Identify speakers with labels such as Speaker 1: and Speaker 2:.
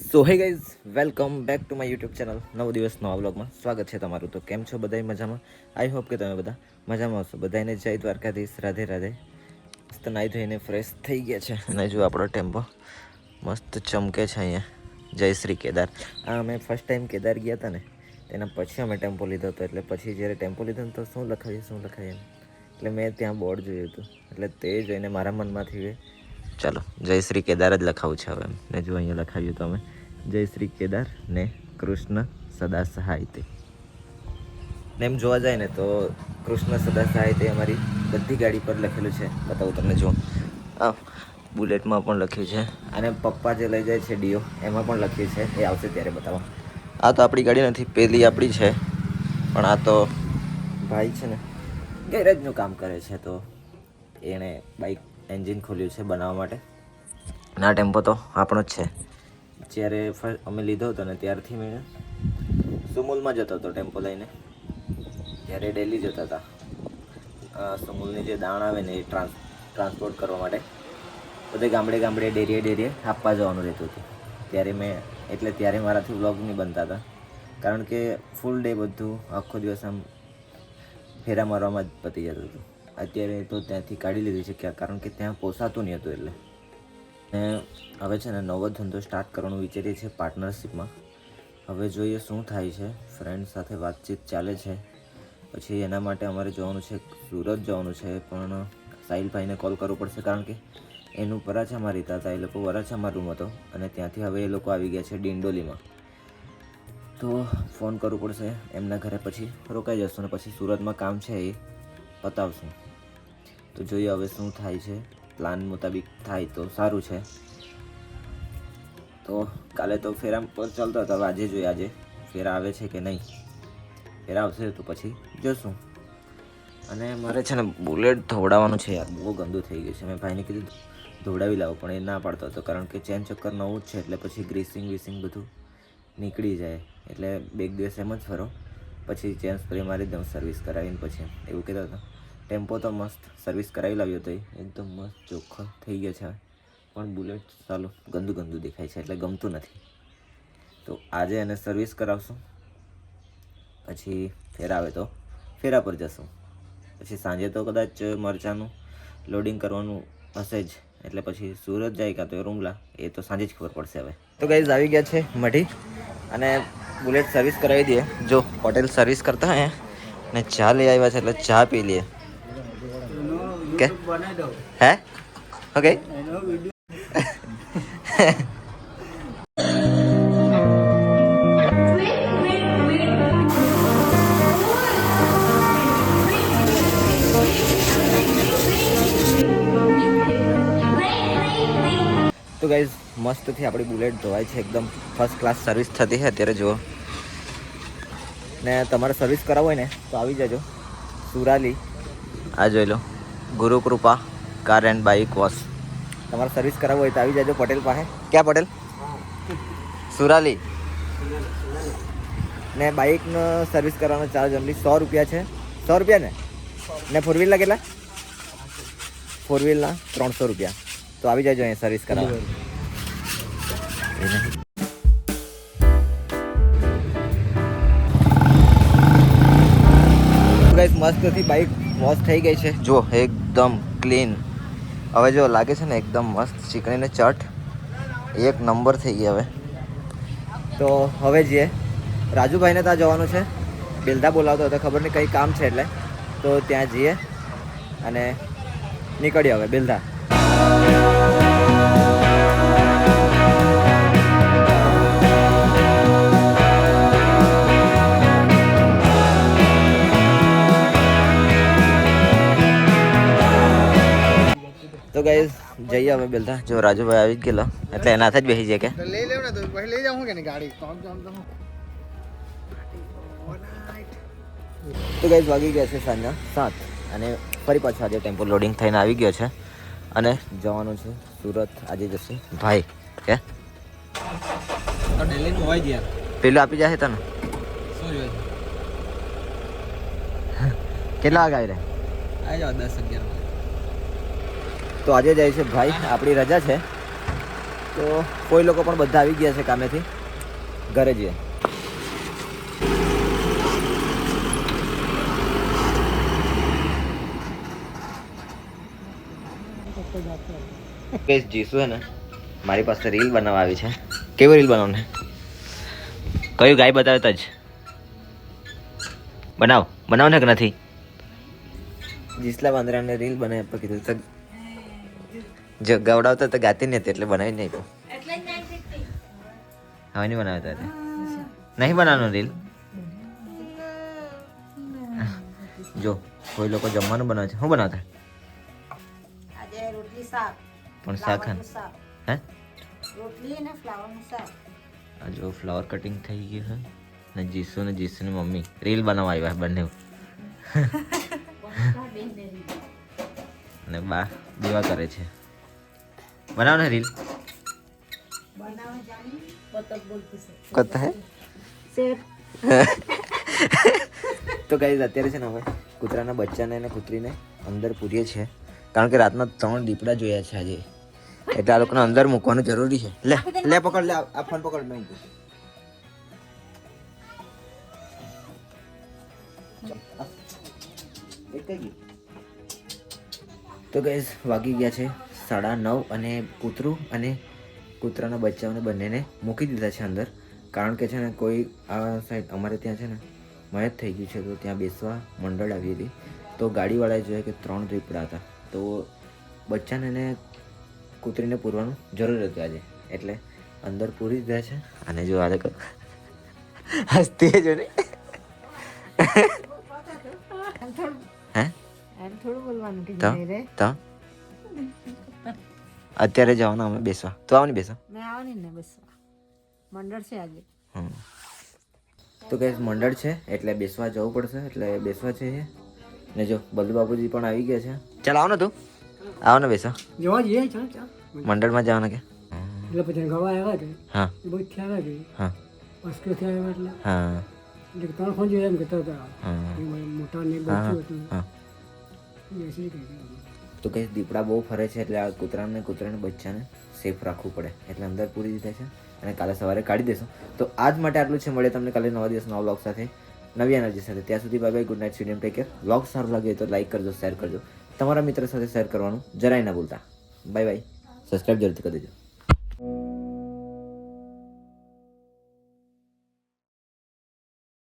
Speaker 1: So hey guys, welcome back to my YouTube channel. નવો દિવસ નવા વ્લોગમાં સ્વાગત છે તમારું. તો કેમ છો બધાય? મજામાં? આઈ હોપ કે તમે બધા મજામાં હશો. બધાને જય દ્વારકાધીશ, રાધે રાધે. મસ્ત નાહી ધોઈને ફ્રેશ થઈ ગયા છે અને જો આપણો ટેમ્પો મસ્ત ચમકે છે અહીંયા. જય શ્રી કેદાર. આ અમે ફર્સ્ટ ટાઈમ કેદાર ગયા હતા ને તેના પછી અમે ટેમ્પો લીધો હતો. એટલે પછી જ્યારે ટેમ્પો લીધો ને તો શું લખાય એમ એટલે મેં ત્યાં બોર્ડ જોયું હતું. એટલે તે જોઈને મારા મનમાંથી ચાલો જય શ્રી કેદાર જ લખાવું છે હવે એમ. ને જો અહીંયા લખાવ્યું તો અમે જય શ્રી કેદાર ને કૃષ્ણ સદા સહાય તે. ને એમ જોવા જાય ને તો કૃષ્ણ સદા સહાય તે અમારી બધી ગાડી પર લખેલું છે. બતાવું તમને. જો આ બુલેટમાં પણ લખ્યું છે અને પપ્પા જે લઈ જાય છે ડીઓ એમાં પણ લખ્યું છે. એ આવશે ત્યારે બતાવવા. આ તો આપણી ગાડી નથી, પેલી આપણી છે. પણ આ તો ભાઈ છે ને ગેરેજનું કામ કરે છે તો એણે બાઇક એન્જિન ખોલ્યું છે બનાવવા માટે. અને આ ટેમ્પો તો આપણો જ છે. જ્યારે ફર્સ્ટ અમે લીધો હતો ને ત્યારથી મેં સુમુલમાં જતો હતો ટેમ્પો લઈને. ત્યારે ડેલી જતા હતા. સુમુલની જે દાણ આવે ને એ ટ્રાન્સપોર્ટ કરવા માટે બધે ગામડે ડેરીએ આપવા જવાનું રહેતું હતું. ત્યારે મારાથી વ્લોગ નહીં બનતા હતા. કારણ કે ફૂલ ડે બધું આખો દિવસ આમ ફેરા મારવામાં જ પતી જતું હતું. અત્યારે તો ત્યાંથી કાઢી લીધી છે કારણ કે ત્યાં પોસાતું નહીં હતું. એટલે ને હવે છે ને નવો ધંધો સ્ટાર્ટ કરવાનું વિચારીએ છીએ પાર્ટનરશિપમાં. હવે જોઈએ શું થાય છે. ફ્રેન્ડ સાથે વાતચીત ચાલે છે. પછી એના માટે અમારે જવાનું છે, સુરત જવાનું છે. પણ સાહિલભાઈને કોલ કરવો પડશે કારણ કે એનું વરાછામાં રહેતા હતા. એ લોકો વરાછામાં રૂમ હતો અને ત્યાંથી હવે એ લોકો આવી ગયા છે ડિંડોલીમાં. તો ફોન કરવું પડશે એમના ઘરે. પછી રોકાઈ જશું ને પછી સુરતમાં કામ છે એ પતાવશું. તો જોઈએ હવે શું થાય છે. પ્લાન મુતાબિક થાય તો સારું છે. તો કાલે તો ફેરા પર ચાલતા હતા. હવે આજે જોઈએ આજે ફેરા આવે છે કે નહીં. ફેરા આવશે તો પછી જોશું. અને મારે છે ને બુલેટ ધોવડાવવાનું છે યાર. બહુ ગંદુ થઈ ગયું છે. મેં ભાઈને કીધું ધોવડાવી લાવો પણ એ ના પાડતો હતો કારણ કે ચેન ચક્કર નવું જ છે. એટલે પછી ગ્રીસિંગ બધું નીકળી જાય. એટલે બે દિવસ એમ જ ફરો પછી ચેન સ્પ્રે મારી દઉં સર્વિસ કરાવીને પછી એવું કહેતો હતો. ટેમ્પો તો મસ્ત સર્વિસ કરાવી લાવ્યો હતો. એકદમ મસ્ત ચોખ્ખો થઈ ગયો છે. પણ બુલેટ ચાલો ગંદુ દેખાય છે એટલે ગમતું નથી. તો આજે એને સર્વિસ કરાવશું. પછી ફેરા આવે તો ફેરા પર જશું. પછી સાંજે તો કદાચ મરચાંનું લોડિંગ કરવાનું હશે જ. એટલે પછી સુરત જાય કાં તો રૂમલા એ તો સાંજે જ ખબર પડશે હવે. તો ગાઈઝ આવી ગયા છે મઢી અને બુલેટ સર્વિસ કરાવી દઈએ. જો હોટેલ સર્વિસ કરતા હે ને ચા લઈ આવ્યા છે એટલે ચા પી લઈએ. કે હે ઓકે. તો ગાઈઝ મસ્તથી આપણી બુલેટ ધોવાય છે. એકદમ ફર્સ્ટ ક્લાસ સર્વિસ થતી છે અત્યારે. જુઓ ને તમારે સર્વિસ કરાવવું હોય ને તો આવી જજો સુરાલી. આ જોઈ લો Gurukrupa car and bike wash. તમારે સર્વિસ કરાવવું હોય તો આવી જજો પટેલ પાસે. ક્યાં પટેલ? સુરાલી. ને બાઇકનો સર્વિસ કરવાનો ચાર્જ ઓનલી 100 રૂપિયા છે. 100 રૂપિયા ને ફોર વ્હીલના કેટલા? ફોર વ્હીલના 300 રૂપિયા. તો આવી જજો અહીંયા સર્વિસ કરાવવા. ગાઈસ મસ્તથી બાઇક વોશ થઈ ગઈ છે. જો એકદમ ક્લીન. હવે જો લાગે છે ને એકદમ મસ્ત ચીકણીને ચટ એક નંબર થઈ ગઈ હવે. તો હવે જઈએ રાજુભાઈને ત્યાં જવાનું છે. બેલદા બોલાવતો હતો, ખબર નહીં કંઈ કામ છે એટલે. તો ત્યાં જઈએ અને નીકળીએ હવે બેલદા. તો ગાઈઝ જઈએ હવે બેલદા. જો રાજુભાઈ આવી જ ગયેલો એટલે એના હાથે જ બેસી જાય કે
Speaker 2: લઈ લેવ ને તો પછી લઈ જાઉં કે ગાડી તો
Speaker 1: તો ગાઈઝ વાગી ગયા છે સાંજના 7 અને ફરી પાછો આજે ટેમ્પો લોડિંગ થઈને આવી ગયો છે અને જવાનું છે સુરત. આજે જશે ભાઈ કે
Speaker 2: ડેલીનું હોય જ યાર.
Speaker 1: પેલું આપી જશે તને.
Speaker 2: શું જોઈએ?
Speaker 1: કેટલા વાગે આવી રહે?
Speaker 2: આવી જાવ 10-11.
Speaker 1: તો આજે જાય છે ભાઈ. આપણી રજા છે તો કોઈ લોકો પણ બધા આવી ગયા છે કામેથી, ઘરે જઈએ. કેસ જીસુ હે ને મારી પાસે રીલ બનાવવા આવી છે. કેવી રીલ બનાવને? કયું ગાય બતાવે તો જ બનાવ ને કે નથી? જીસલા વાંદરાને રીલ બનાવી આપવા કીધું તો જો ગવડાવતા તો ગાતી નહીં હતી એટલે બનાવી નહીં આપ્યું. હવે નહીં બનાવતા હતા. નહીં બનાવવાનું રીલ. જો કોઈ લોકો જમવાનું બનાવે છે. શું બનાવતા? પણ શાક હે? આ જો ફ્લાવર કટિંગ થઈ ગયું છે ને જીસુની મમ્મી રીલ બનાવવા આવ્યા બંને અને બા દેવા કરે છે. બનાવ ને રીલ. કત હે તો ગાઈઝ અત્યારે છે ને હવે કૂતરાના બચ્ચાને અને કૂતરીને અંદર પૂરીએ છીએ કારણ કે રાતના 3 દીપડા જોયા છે આજે, એટલે આ લોકોને અંદર મૂકવાનું જરૂરી છે. લે પકડ, લે આ ફોન પકડ. નહીં તો ગાઈઝ વાગી ગયા છે 9:30 અને કૂતરું અને કૂતરાના બચ્ચાઓને બંનેને મૂકી દીધા છે અંદર, કારણ કે છે ને કોઈ આ સાઈડ અમારે ત્યાં છે ને મયત થઈ ગયું છે તો ત્યાં બેસવા મંડળ આવી હતી. તો ગાડીવાળાએ જોયા કે 3 દીપડા હતા તો બચ્ચાને ને કૂતરીને પૂરવાનું જરૂર હતું આજે, એટલે અંદર પૂરી દીધા છે. અને જો આ લોકો હસતી જો ને તો અત્યારે જવાનું અમે બેસવા. તો આવની બેસવા
Speaker 3: મંડળ છે આજે.
Speaker 1: તો કઈ મંડળ છે એટલે બેસવા જવું પડશે, એટલે બેસવા છે ને. જો બલ્લુ બાપુજી પણ આવી ગયા છે. ચાલ આવો ને તું, આવો ને બેસવા.
Speaker 3: જોવા જઈએ ચાલ ચાલ.
Speaker 1: મંડળમાં જવાના કે?
Speaker 3: એટલે પછી ગવા આવ્યા કે
Speaker 1: હા
Speaker 3: બહુ થયા કે
Speaker 1: હા
Speaker 3: અસ્કે થયા એટલે
Speaker 1: હા
Speaker 3: એટલે 3 ફોન જોઈએ એમ કહેતા હતા.
Speaker 1: હા
Speaker 3: મોટા ને બધું હતું.
Speaker 1: હા.
Speaker 3: બેસી ગઈ.
Speaker 1: તો કઈ દીપડા બહુ ફરે છે એટલે આ કૂતરાને બચ્ચાને સેફ રાખવું પડે, એટલે અંદર પૂરી દીધા છે અને કાલે સવારે કાઢી દેશું. તો આજ માટે આટલું છે. મળે તમને કાલે નવા દિવસ નવા વ્લોગ સાથે, નવી એનર્જી સાથે. ત્યાં સુધી બાય બાય, ગુડ નાઇટ, સ્વીડમ, ટેક કેર. વ્લોગ સારું લાગે તો લાઈક કરજો, શેર કરજો, તમારા મિત્ર સાથે શેર કરવાનું જરાય ના ભૂલતા. બાય બાય, સબસ્ક્રાઈબ જરૂરથી કરી દેજો.